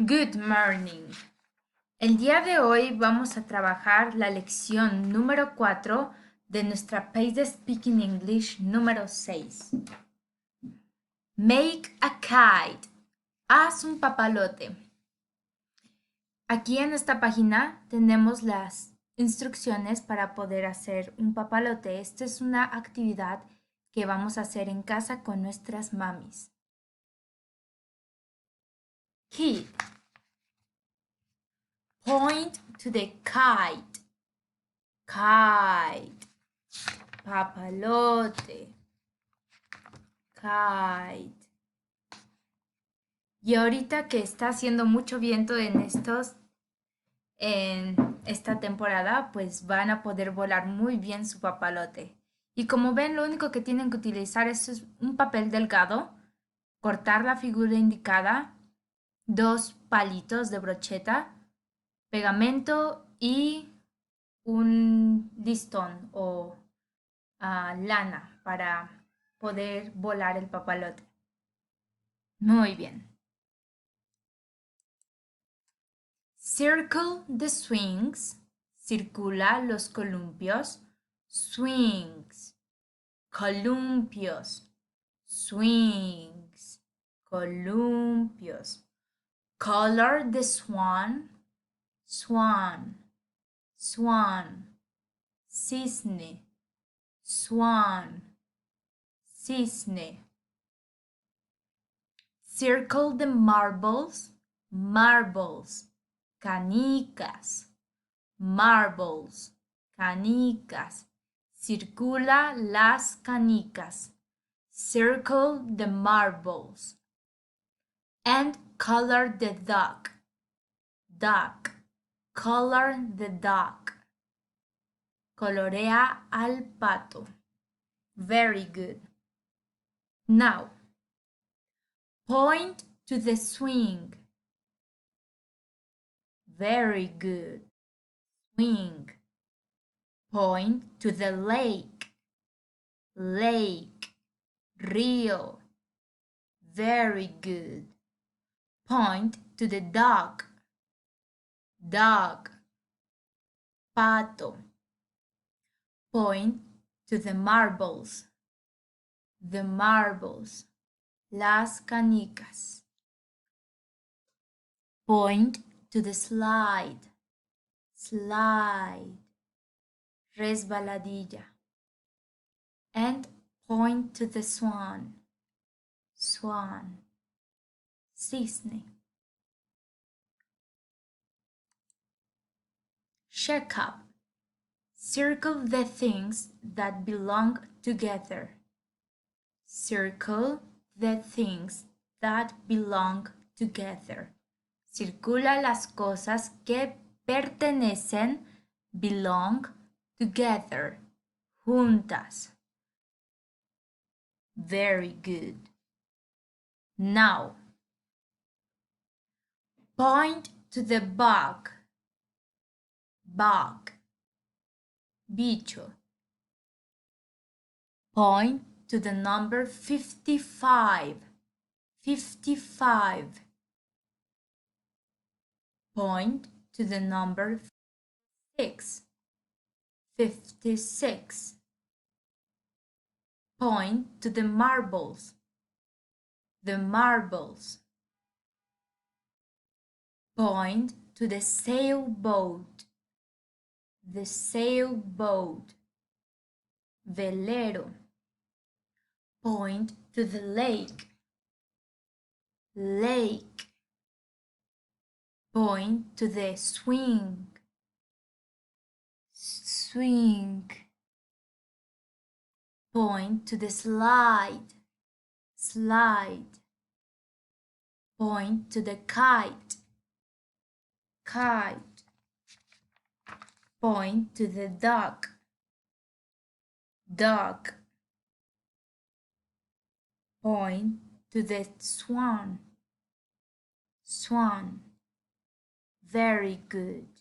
Good morning. El día de hoy vamos a trabajar la lección número 4 de nuestra Pace de Speaking English número 6. Make a kite. Haz un papalote. Aquí en esta página tenemos las instrucciones para poder hacer un papalote. Esta es una actividad que vamos a hacer en casa con nuestras mamis. Kid. Point to the kite. Kite. Papalote. Kite. Y ahorita que está haciendo mucho viento en esta temporada, pues van a poder volar muy bien su papalote. Y como ven, lo único que tienen que utilizar es un papel delgado, cortar la figura indicada, 2 palitos de brocheta, pegamento y un listón o lana para poder volar el papalote. Muy bien. Circle the swings. Circula los columpios. Swings. Columpios. Swings. Columpios. Color the swan. Swan. Swan. Cisne. Swan. Cisne. Circle the marbles. Marbles. Canicas. Marbles. Canicas. Circula las canicas. Circle the marbles. And color the duck. Duck. Color the duck. Colorea al pato. Very good. Now, point to the swing. Very good. Swing. Point to the lake. Lake. Rio. Very good. Point to the dog. Dog. Pato. Point to the marbles. The marbles. Las canicas. Point to the slide. Slide. Resbaladilla. And point to the swan. Swan. Cisne. Check up. Circle the things that belong together. Circle the things that belong together. Circula las cosas que pertenecen, belong, together, juntas. Very good. Now, point to the bug. Bug. Bicho. Point to the number 55. 55. Point to the number 6. 56. Point to the marbles. The marbles. Point to the sailboat. The sailboat. Velero. Point to the lake. Lake. Point to the swing. Swing. Point to the slide. Slide. Point to the kite. Kite. Point to the duck. Duck. Point to the swan. Swan. Very good.